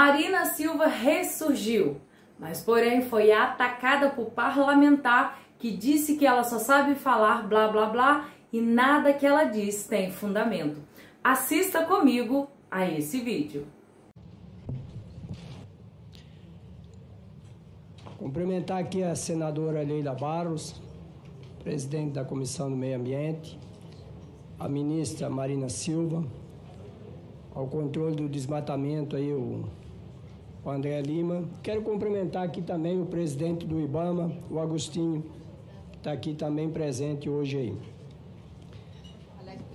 Marina Silva ressurgiu, mas porém foi atacada por parlamentar que disse que ela só sabe falar blá blá blá e nada que ela diz tem fundamento. Assista comigo a esse vídeo. Cumprimentar aqui a senadora Leila Barros, presidente da Comissão do Meio Ambiente, a ministra Marina Silva, ao controle do desmatamento aí o André Lima. Quero cumprimentar aqui também o presidente do IBAMA, o Agostinho, que está aqui também presente hoje aí.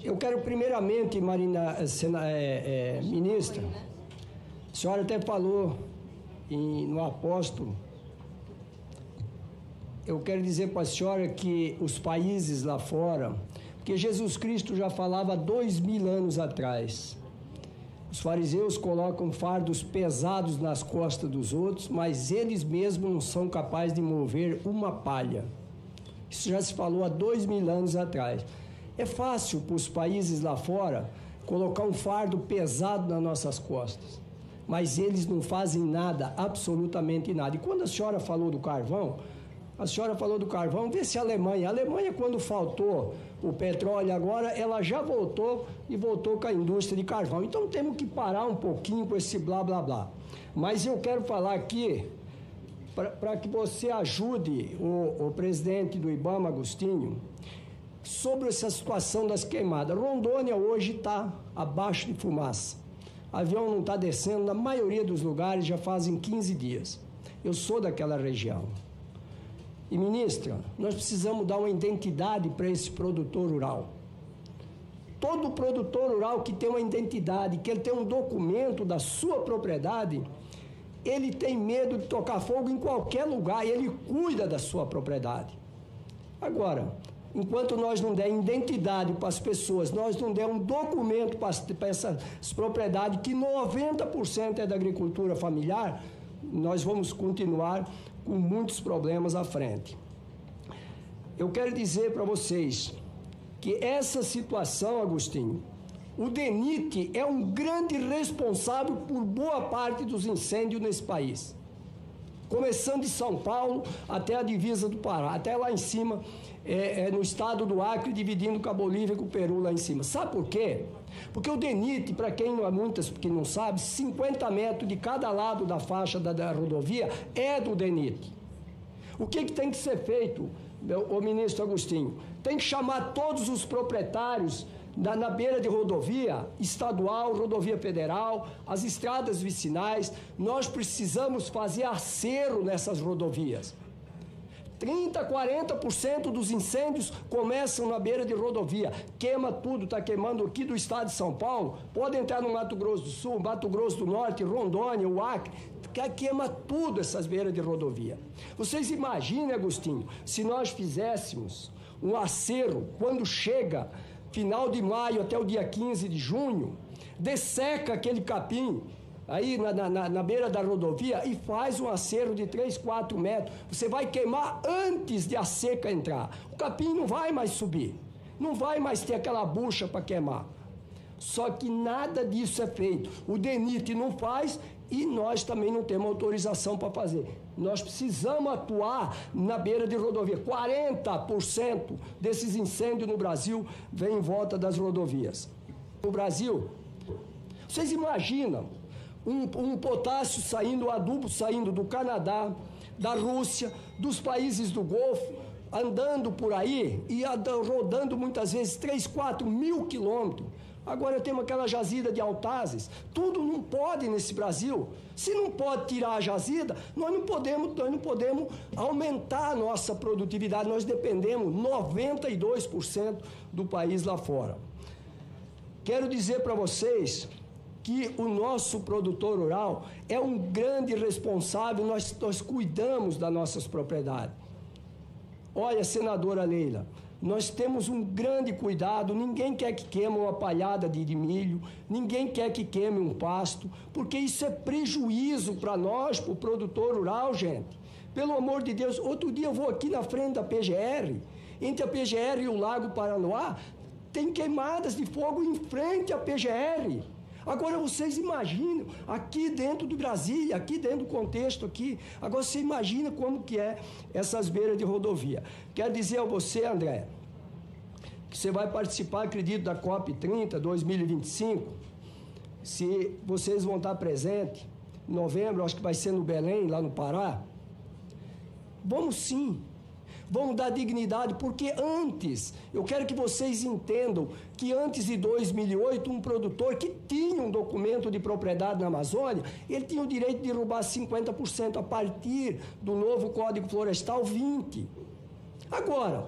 Eu quero primeiramente, Marina, ministra, a senhora até falou no apóstolo. Eu quero dizer para a senhora que os países lá fora, porque Jesus Cristo já falava 2000 anos atrás, os fariseus colocam fardos pesados nas costas dos outros, mas eles mesmos não são capazes de mover uma palha. Isso já se falou há 2000 anos atrás. É fácil para os países lá fora colocar um fardo pesado nas nossas costas, mas eles não fazem nada, absolutamente nada. E quando a senhora falou do carvão, vê se a Alemanha, quando faltou o petróleo agora, ela já voltou com a indústria de carvão. Então temos que parar um pouquinho com esse blá blá blá. Mas eu quero falar aqui, para que você ajude o presidente do IBAMA, Agostinho, sobre essa situação das queimadas. Rondônia hoje está abaixo de fumaça. Avião não está descendo, na maioria dos lugares já fazem 15 dias. Eu sou daquela região. E, ministra, nós precisamos dar uma identidade para esse produtor rural. Todo produtor rural que tem uma identidade, que ele tem um documento da sua propriedade, ele tem medo de tocar fogo em qualquer lugar e ele cuida da sua propriedade. Agora, enquanto nós não der identidade para as pessoas, nós não der um documento para essas propriedades, que 90% é da agricultura familiar, nós vamos continuar com muitos problemas à frente. Eu quero dizer para vocês que essa situação, Agostinho, o DENIT é um grande responsável por boa parte dos incêndios nesse país. Começando de São Paulo até a divisa do Pará, até lá em cima, no estado do Acre, dividindo com a Bolívia e com o Peru lá em cima. Sabe por quê? Porque o DENIT, para quem não há muitas que não sabe, 50 metros de cada lado da faixa da rodovia é do DENIT. O que tem que ser feito, o ministro Agostinho? Tem que chamar todos os proprietários na beira de rodovia estadual, rodovia federal, as estradas vicinais. Nós precisamos fazer acerro nessas rodovias. 30%, 40% dos incêndios começam na beira de rodovia. Queima tudo, está queimando aqui do estado de São Paulo, pode entrar no Mato Grosso do Sul, Mato Grosso do Norte, Rondônia, o Acre, queima tudo essas beiras de rodovia. Vocês imaginem, Agostinho, se nós fizéssemos um acerro, quando chega final de maio até o dia 15 de junho, desseca aquele capim aí na beira da rodovia e faz um acerro de 3, 4 metros. Você vai queimar antes de a seca entrar. O capim não vai mais subir, não vai mais ter aquela bucha para queimar. Só que nada disso é feito. O DENIT não faz e nós também não temos autorização para fazer. Nós precisamos atuar na beira de rodovia. 40% desses incêndios no Brasil vêm em volta das rodovias. No Brasil, vocês imaginam um potássio saindo, adubo saindo do Canadá, da Rússia, dos países do Golfo, andando por aí e rodando muitas vezes 3, 4 mil quilômetros. Agora temos aquela jazida de Altazes. Tudo não pode nesse Brasil. Se não pode tirar a jazida, nós não podemos aumentar a nossa produtividade. Nós dependemos 92% do país lá fora. Quero dizer para vocês que o nosso produtor rural é um grande responsável, nós cuidamos das nossas propriedades. Olha, senadora Leila, nós temos um grande cuidado, ninguém quer que queime uma palhada de milho, ninguém quer que queime um pasto, porque isso é prejuízo para nós, para o produtor rural, gente. Pelo amor de Deus, outro dia eu vou aqui na frente da PGR, entre a PGR e o Lago Paranoá, tem queimadas de fogo em frente à PGR. Agora vocês imaginam, aqui dentro do Brasil, aqui dentro do contexto aqui, agora você imagina como que é essas beiras de rodovia. Quero dizer a você, André, que você vai participar, acredito, da COP30 2025, se vocês vão estar presentes, em novembro, acho que vai ser no Belém, lá no Pará. Vamos sim. Vamos dar dignidade, porque antes, eu quero que vocês entendam que antes de 2008, um produtor que tinha um documento de propriedade na Amazônia, ele tinha o direito de roubar 50%, a partir do novo Código Florestal 20%. Agora,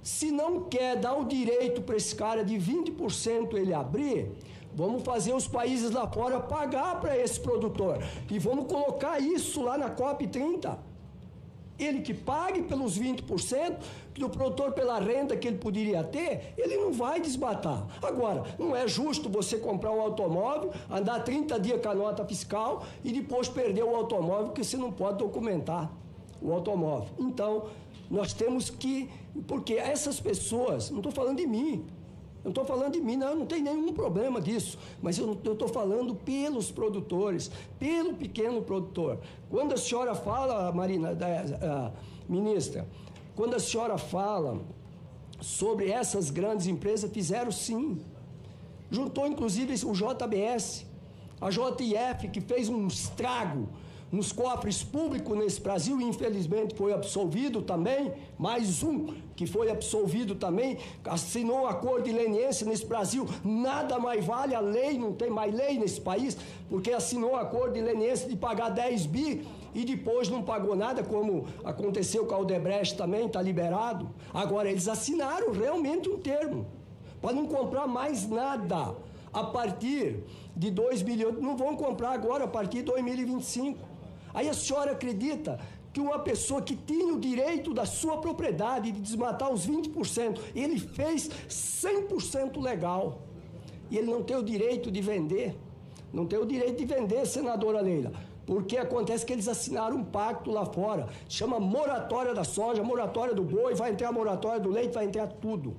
se não quer dar o direito para esse cara de 20% ele abrir, vamos fazer os países lá fora pagar para esse produtor. E vamos colocar isso lá na COP30. Ele que pague pelos 20%, que o produtor, pela renda que ele poderia ter, ele não vai desmatar. Agora, não é justo você comprar um automóvel, andar 30 dias com a nota fiscal e depois perder o automóvel, porque você não pode documentar o automóvel. Então, nós temos que... Porque essas pessoas, não estou falando de mim, não estou falando de mim, não tem nenhum problema disso, mas eu estou falando pelos produtores, pelo pequeno produtor. Quando a senhora fala, Marina, ministra, quando a senhora fala sobre essas grandes empresas, fizeram sim. Juntou inclusive o JBS, a JF, que fez um estrago nos cofres públicos nesse Brasil, infelizmente foi absolvido também, mais um que foi absolvido também, assinou um acordo de leniência nesse Brasil, nada mais vale, a lei, não tem mais lei nesse país, porque assinou um acordo de leniência de pagar 10 bi e depois não pagou nada, como aconteceu com a Odebrecht também, está liberado. Agora, eles assinaram realmente um termo, para não comprar mais nada, a partir de 2 bilhões, não vão comprar agora, a partir de 2025. Aí a senhora acredita que uma pessoa que tinha o direito da sua propriedade de desmatar os 20%, ele fez 100% legal. E ele não tem o direito de vender. Não tem o direito de vender, senadora Leila. Porque acontece que eles assinaram um pacto lá fora. Chama moratória da soja, moratória do boi, vai entrar a moratória do leite, vai entrar tudo.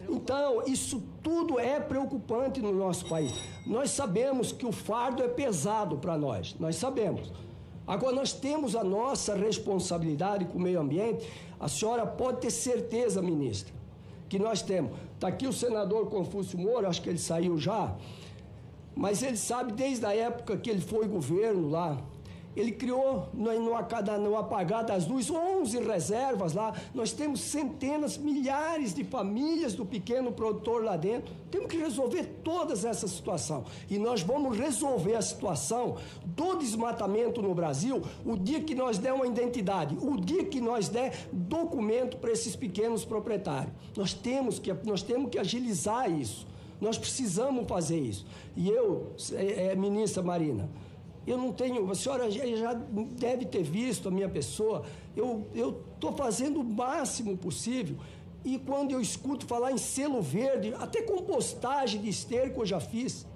Então, isso tudo é preocupante no nosso país. Nós sabemos que o fardo é pesado para nós, nós sabemos. Agora, nós temos a nossa responsabilidade com o meio ambiente. A senhora pode ter certeza, ministra, que nós temos. Está aqui o senador Confúcio Moura, acho que ele saiu já, mas ele sabe desde a época que ele foi governo lá, ele criou no apagar das luzes 11 reservas lá. Nós temos centenas, milhares de famílias do pequeno produtor lá dentro. Temos que resolver toda essa situação. E nós vamos resolver a situação do desmatamento no Brasil o dia que nós der uma identidade, o dia que nós der documento para esses pequenos proprietários. Nós temos que agilizar isso. Nós precisamos fazer isso. E eu, ministra Marina, eu não tenho, a senhora já deve ter visto a minha pessoa, eu estou fazendo o máximo possível, e quando eu escuto falar em selo verde, até compostagem de esterco eu já fiz,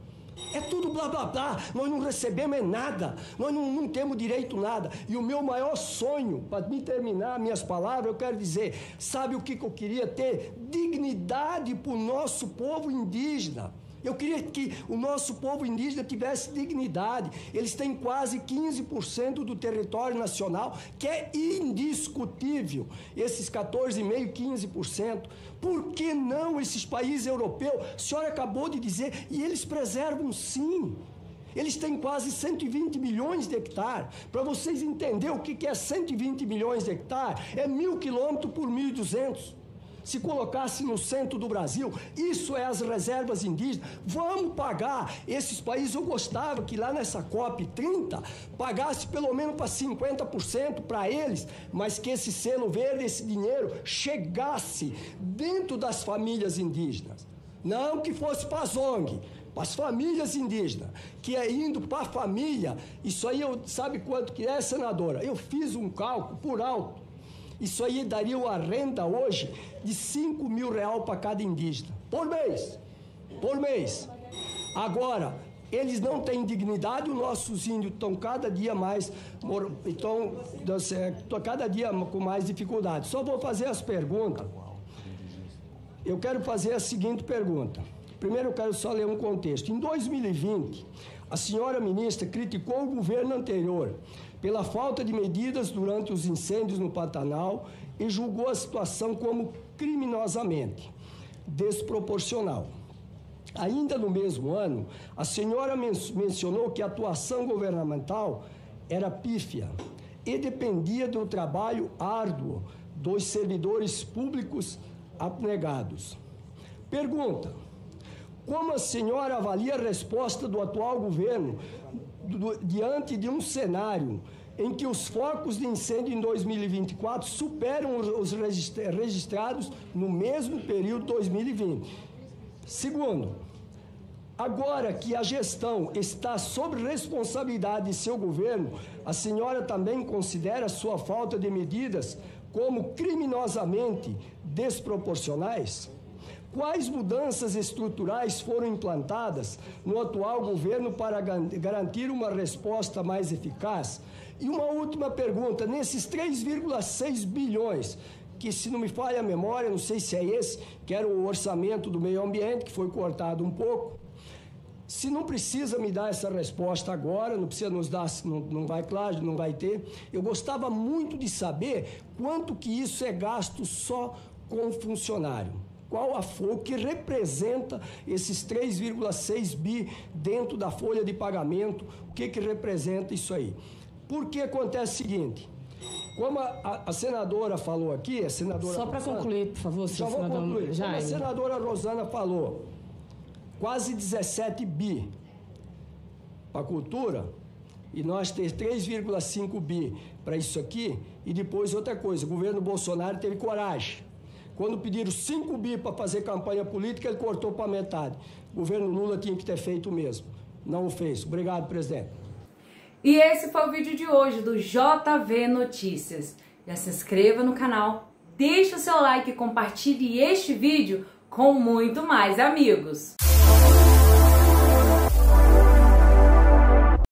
é tudo blá blá blá, nós não recebemos nada, nós não temos direito a nada. E o meu maior sonho, para me terminar minhas palavras, eu quero dizer, sabe o que eu queria ter? Dignidade para o nosso povo indígena. Eu queria que o nosso povo indígena tivesse dignidade. Eles têm quase 15% do território nacional, que é indiscutível. Esses 14,5%, 15%. Por que não esses países europeus? A senhora acabou de dizer, e eles preservam sim. Eles têm quase 120 milhões de hectares. Para vocês entenderem o que é 120 milhões de hectares, é 1.000 quilômetros por 1.200. Se colocasse no centro do Brasil, isso é as reservas indígenas. Vamos pagar esses países. Eu gostava que lá nessa COP30 pagasse pelo menos para 50% para eles, mas que esse selo verde, esse dinheiro, chegasse dentro das famílias indígenas. Não que fosse para as ONG, para as famílias indígenas, que é indo para a família. Isso aí, sabe quanto que é, senadora? Eu fiz um cálculo por alto. Isso aí daria uma renda hoje de R$5.000 para cada indígena, por mês. Agora, eles não têm dignidade, os nossos índios estão cada dia mais, cada dia com mais dificuldade. Só vou fazer as perguntas. Eu quero fazer a seguinte pergunta. Primeiro eu quero só ler um contexto. Em 2020, a senhora ministra criticou o governo anterior pela falta de medidas durante os incêndios no Pantanal e julgou a situação como criminosamente desproporcional. Ainda no mesmo ano, a senhora mencionou que a atuação governamental era pífia e dependia do trabalho árduo dos servidores públicos abnegados. Pergunta: como a senhora avalia a resposta do atual governo diante de um cenário em que os focos de incêndio em 2024 superam os registrados no mesmo período de 2020? Segundo, agora que a gestão está sob responsabilidade de seu governo, a senhora também considera sua falta de medidas como criminosamente desproporcionais? Quais mudanças estruturais foram implantadas no atual governo para garantir uma resposta mais eficaz? E uma última pergunta: nesses 3,6 bilhões, que, se não me falha a memória, não sei se é esse, que era o orçamento do meio ambiente, que foi cortado um pouco, se não precisa me dar essa resposta agora, não precisa nos dar, não vai, claro, não vai ter, eu gostava muito de saber quanto que isso é gasto só com funcionário. Qual a folha que representa esses 3,6 bi dentro da folha de pagamento? O que representa isso aí? Porque acontece o seguinte: como a senadora falou aqui, a senadora... Só para concluir, por favor, senhor senador. Só vou concluir. Como a senadora Rosana falou, quase 17 bi para a cultura, e nós temos 3,5 bi para isso aqui, e depois outra coisa, o governo Bolsonaro teve coragem. Quando pediram 5 bi para fazer campanha política, ele cortou para metade. O governo Lula tinha que ter feito o mesmo. Não o fez. Obrigado, presidente. E esse foi o vídeo de hoje do JV Notícias. Já se inscreva no canal, deixe o seu like e compartilhe este vídeo com muito mais amigos.